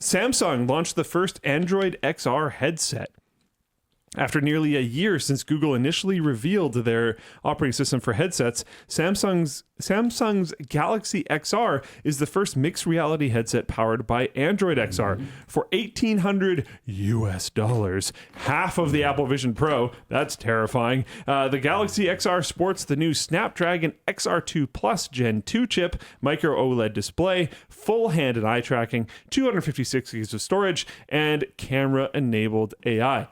Samsung launched the first Android XR headset. After nearly a year since Google initially revealed their operating system for headsets, Samsung's Galaxy XR is the first mixed reality headset powered by Android XR for $1,800 half of the Apple Vision Pro. That's terrifying. The Galaxy XR sports the new Snapdragon XR2 Plus Gen 2 chip, micro OLED display, full hand and eye tracking, 256 gigs of storage, and camera-enabled AI.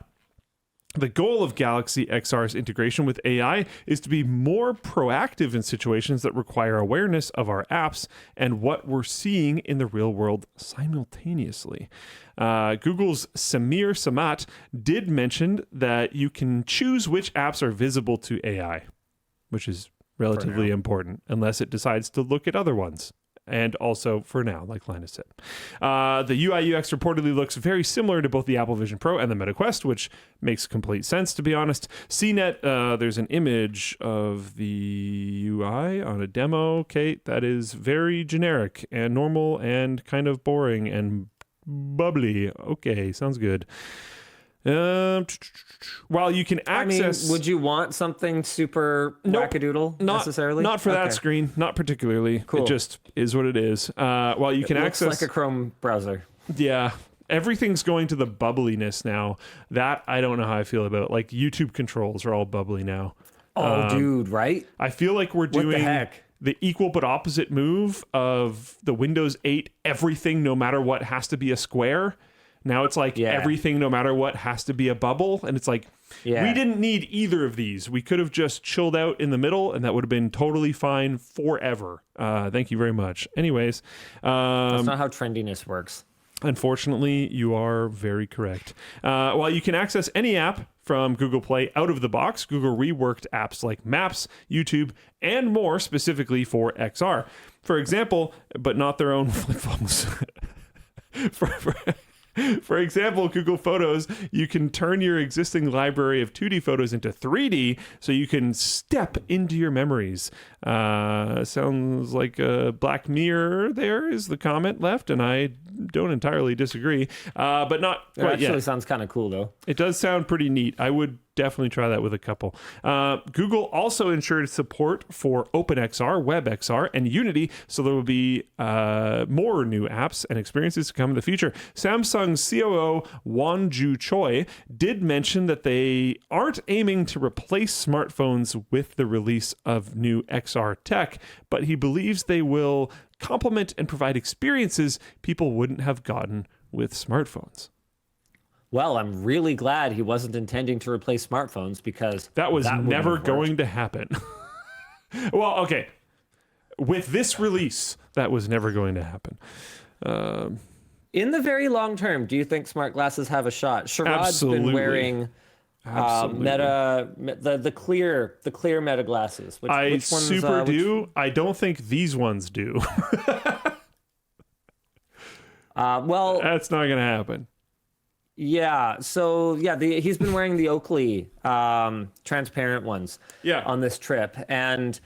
The goal of Galaxy XR's integration with AI is to be more proactive in situations that require awareness of our apps and what we're seeing in the real world simultaneously. Google's Samir Samat did mention that you can choose which apps are visible to AI, which is relatively important, unless it decides to look at other ones. And also, for now, like Linus said. The UI UX reportedly looks very similar to both the Apple Vision Pro and the Meta Quest, which makes complete sense, to be honest. CNET, there's an image of the UI on a demo, Kate, that is very generic and normal and kind of boring and bubbly. Okay, sounds good. While you can access... would you want something super wackadoodle necessarily? Not for that screen, not particularly. Cool. It just is what it is. While you can access... looks like a Chrome browser. Yeah. Everything's going to the bubbliness now. That I don't know how I feel about. Like YouTube controls are all bubbly now. Oh, dude, right? I feel like we're doing... What the heck? The equal but opposite move of the Windows 8, everything, no matter what, has to be a square. Now it's like everything, no matter what, has to be a bubble. And it's like, we didn't need either of these. We could have just chilled out in the middle, and that would have been totally fine forever. Thank you very much. Anyways. That's not how trendiness works. Unfortunately, you are very correct. While you can access any app from Google Play out of the box, Google reworked apps like Maps, YouTube, and more specifically for XR. For example, but not their own flip phones. For example, Google Photos, you can turn your existing library of 2D photos into 3D so you can step into your memories. Sounds like a Black Mirror there is the comment left, and I don't entirely disagree, but not quite yet. It actually sounds kind of cool, though. It does sound pretty neat. I would definitely try that with a couple. Google also ensured support for OpenXR, WebXR, and Unity, so there will be more new apps and experiences to come in the future. Samsung's COO, Wonju Choi, did mention that they aren't aiming to replace smartphones with the release of new XR tech, but he believes they will complement and provide experiences people wouldn't have gotten with smartphones. Well, I'm really glad he wasn't intending to replace smartphones, because that was never going to happen. Well, okay. With this release, that was never going to happen. In the very long term, do you think smart glasses have a shot? Sharad's been wearing Meta, the clear Meta glasses. Which ones, do. I don't think these ones do. Well, that's not going to happen. Yeah. So he's been wearing the Oakley transparent ones. On this trip, and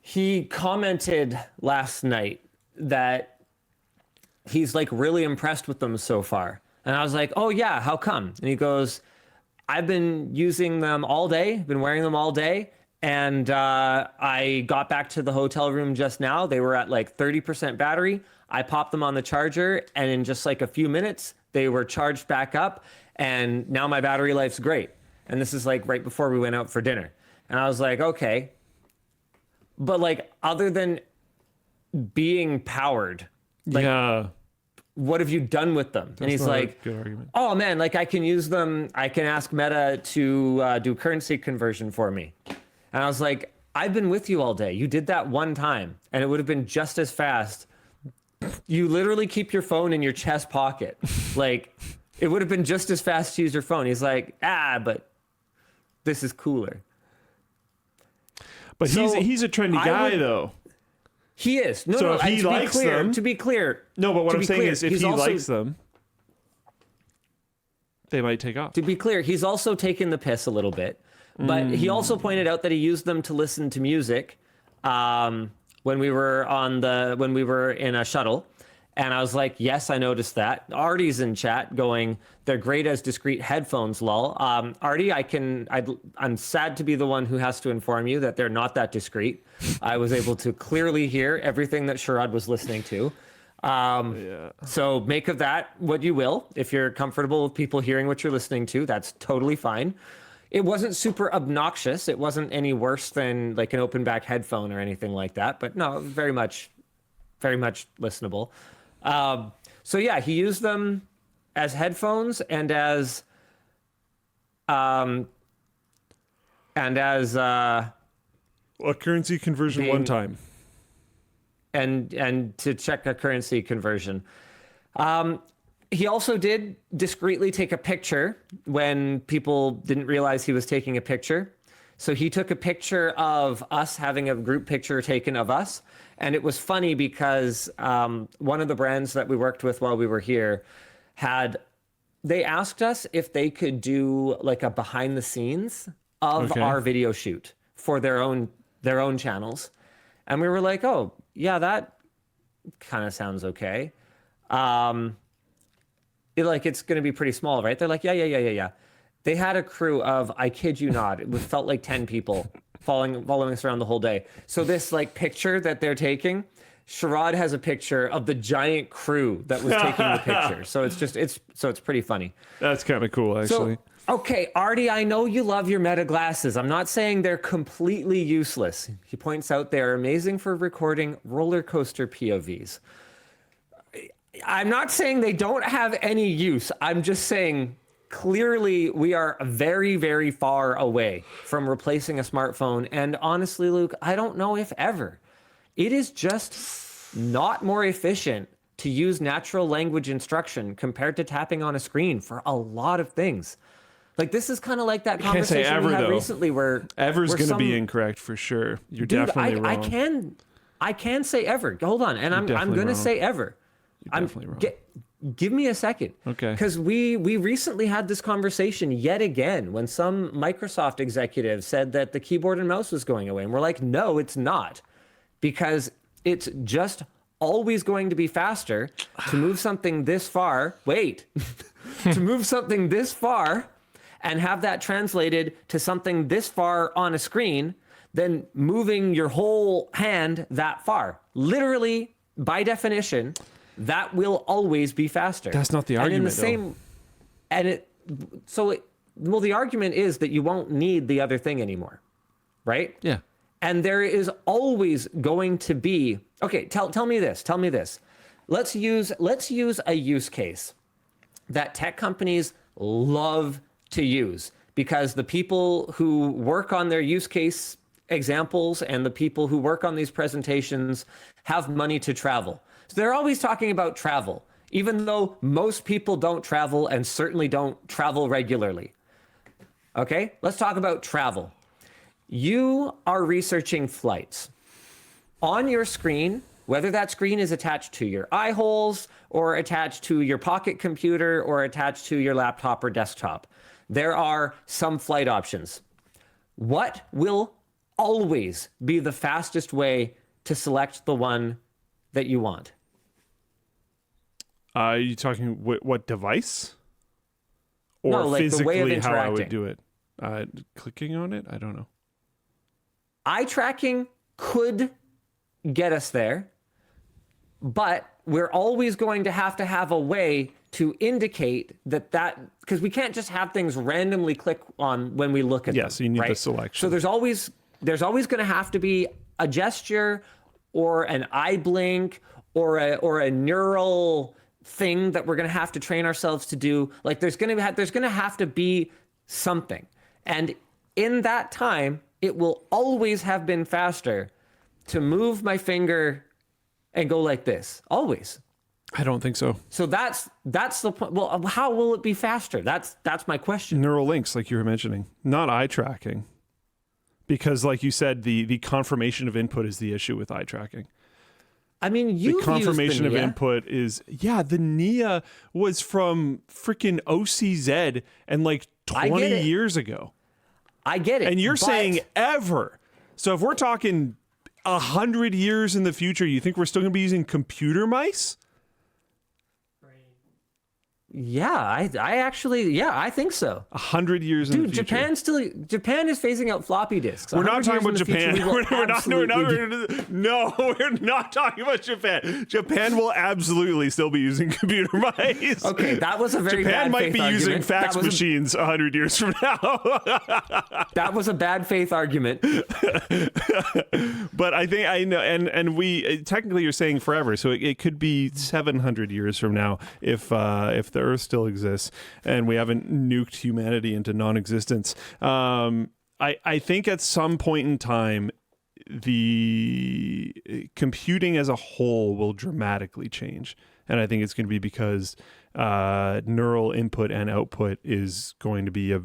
he commented last night that he's like really impressed with them so far. And I was like, oh yeah, how come? And he goes, I've been using them all day, been wearing them all day. And I got back to the hotel room just now. They were at like 30% battery. I popped them on the charger, and in just like a few minutes, they were charged back up. And now my battery life's great. And this is like right before we went out for dinner. And I was like, okay. But like, other than being powered, like, what have you done with them? And he's like, good argument. Oh man, like I can use them. I can ask Meta to do currency conversion for me. And I was like, I've been with you all day. You did that one time, and it would have been just as fast. You literally keep your phone in your chest pocket. Like, it would have been just as fast to use your phone. He's like, but this is cooler. But so he's a trendy guy, though. He is. No, so no, if he likes them, to be clear. No, but what I'm saying is, if he likes them, they might take off. To be clear, he's also taken the piss a little bit. But he also pointed out that he used them to listen to music when we were in a shuttle, And I was like, yes, I noticed that. Artie's in chat going, they're great as discrete headphones, lol. Artie, I'm sad to be the one who has to inform you that they're not that discreet. I was able to clearly hear everything that Sherrod was listening to. So make of that what you will. If you're comfortable with people hearing what you're listening to, that's totally fine. It wasn't super obnoxious. It wasn't any worse than like an open back headphone or anything like that, but no, very much listenable. So yeah, he used them as headphones and as a currency conversion one time. And to check a currency conversion. He also did discreetly take a picture when people didn't realize he was taking a picture. So he took a picture of us, having a group picture taken of us. And it was funny because one of the brands that we worked with while we were here they asked us if they could do like a behind the scenes of our video shoot for their own channels. And we were like, oh, yeah, that kind of sounds okay. It's going to be pretty small, right? They're like, yeah. They had a crew of, I kid you not, it felt like 10 people following us around the whole day. So this like picture that they're taking, Sherrod has a picture of the giant crew that was taking the picture. So it's pretty funny. That's kind of cool, actually. So, okay, Artie, I know you love your Meta glasses. I'm not saying they're completely useless. He points out they are amazing for recording roller coaster POVs. I'm not saying they don't have any use. I'm just saying clearly we are very, very far away from replacing a smartphone. And honestly, Luke, I don't know if ever. It is just not more efficient to use natural language instruction compared to tapping on a screen for a lot of things. Like this is kind of like that conversation we had recently where ever's going to be incorrect for sure. You're definitely wrong. I can say ever. Hold on, and I'm going to say ever. You're definitely wrong. Give me a second. Okay. Because we recently had this conversation yet again when some Microsoft executive said that the keyboard and mouse was going away. And we're like, no, it's not. Because it's just always going to be faster to move something this far. Wait. To move something this far and have that translated to something this far on a screen than moving your whole hand that far. Literally, by definition, that will always be faster. That's not the argument, the argument is that you won't need the other thing anymore, right? Yeah. And there is always going to be, okay, tell me this. Let's use a use case that tech companies love to use because the people who work on their use case examples and the people who work on these presentations have money to travel. So they're always talking about travel, even though most people don't travel and certainly don't travel regularly. Okay, let's talk about travel. You are researching flights. On your screen, whether that screen is attached to your eye holes or attached to your pocket computer or attached to your laptop or desktop, there are some flight options. What will always be the fastest way to select the one that you want? Are you talking what device? Or no, like physically the way of how I interacting. would do it? Clicking on it? I don't know. Eye tracking could get us there, but we're always going to have a way to indicate that because we can't just have things randomly click on when we look at them. So you need the selection. So there's always going to have to be a gesture or an eye blink or a neural thing that we're going to have to train ourselves to do. Like there's going to have to be something. And in that time, it will always have been faster to move my finger and go like this. Always. I don't think so. So that's the point. Well, how will it be faster? That's my question. Neural links, like you were mentioning, not eye tracking. Because like you said, the confirmation of input is the issue with eye tracking. I mean, the confirmation of input is, the Nia was from freaking OCZ and like 20 years ago. I get it. And you're saying ever. So if we're talking 100 years in the future, you think we're still going to be using computer mice? Yeah, I actually, yeah, I think so. 100 years in the future. Japan is phasing out floppy disks. We're not talking about Japan. We're not talking about Japan. Japan will absolutely still be using computer mice. Okay, that was a very Japan bad might faith be argument. using fax machines 100 years from now. That was a bad faith argument. But I think I know, and we technically you're saying forever, so it could be 700 years from now if the Earth still exists and we haven't nuked humanity into non-existence. I think at some point in time, the computing as a whole will dramatically change, and I think it's going to be because neural input and output is going to be a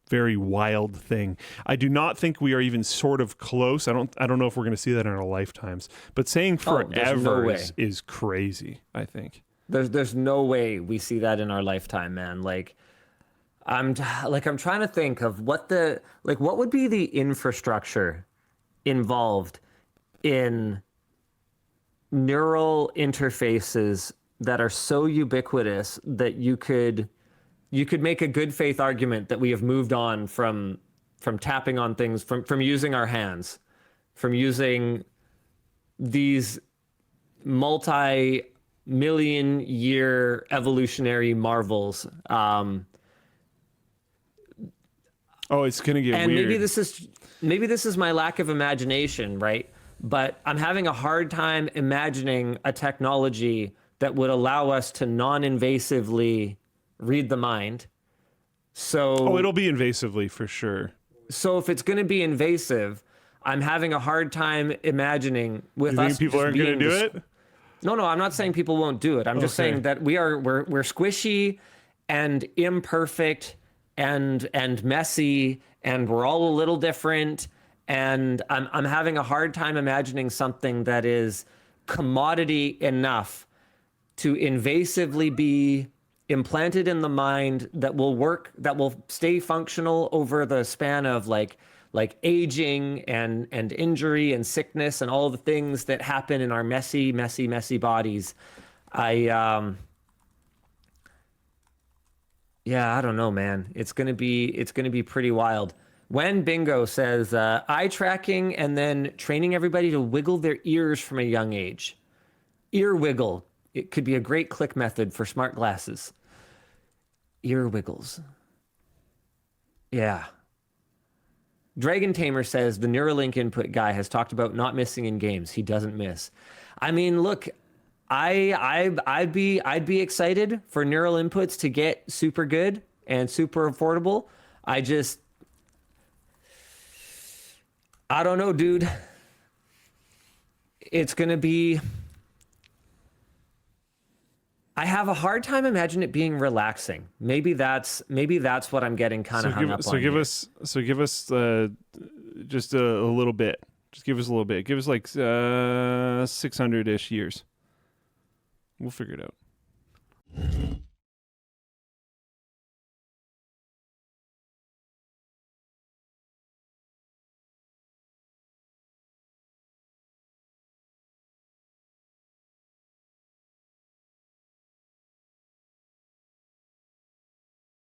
very wild thing. I do not think we are even sort of close. I don't know if we're going to see that in our lifetimes. But saying forever is crazy, I think. There's no way we see that in our lifetime, man. Like I'm trying to think of what would be the infrastructure involved in neural interfaces that are so ubiquitous that you could make a good faith argument that we have moved on from tapping on things, from using our hands, from using these multi-million-year evolutionary marvels. It's gonna get weird. Maybe this is my lack of imagination, right? But I'm having a hard time imagining a technology that would allow us to non-invasively read the mind. So it'll be invasively for sure. So if it's going to be invasive, I'm having a hard time imagining with us. People aren't going to do it? No, I'm not saying people won't do it. I'm just saying that we're squishy and imperfect and messy, and we're all a little different. And I'm having a hard time imagining something that is commodity enough to invasively be implanted in the mind, that will work, that will stay functional over the span of like aging and injury and sickness and all the things that happen in our messy bodies. I don't know, man. It's gonna be pretty wild. When Bingo says eye tracking and then training everybody to wiggle their ears from a young age. Ear wiggle. It could be a great click method for smart glasses. Ear wiggles. Yeah. Dragon Tamer says the Neuralink input guy has talked about not missing in games. He doesn't miss. I mean, look, I'd be excited for neural inputs to get super good and super affordable. I don't know, dude. It's gonna be. I have a hard time imagining it being relaxing. Maybe that's what I'm getting kind of hung up on. Give us just a little bit. Just give us a little bit. Give us like 600-ish years. We'll figure it out.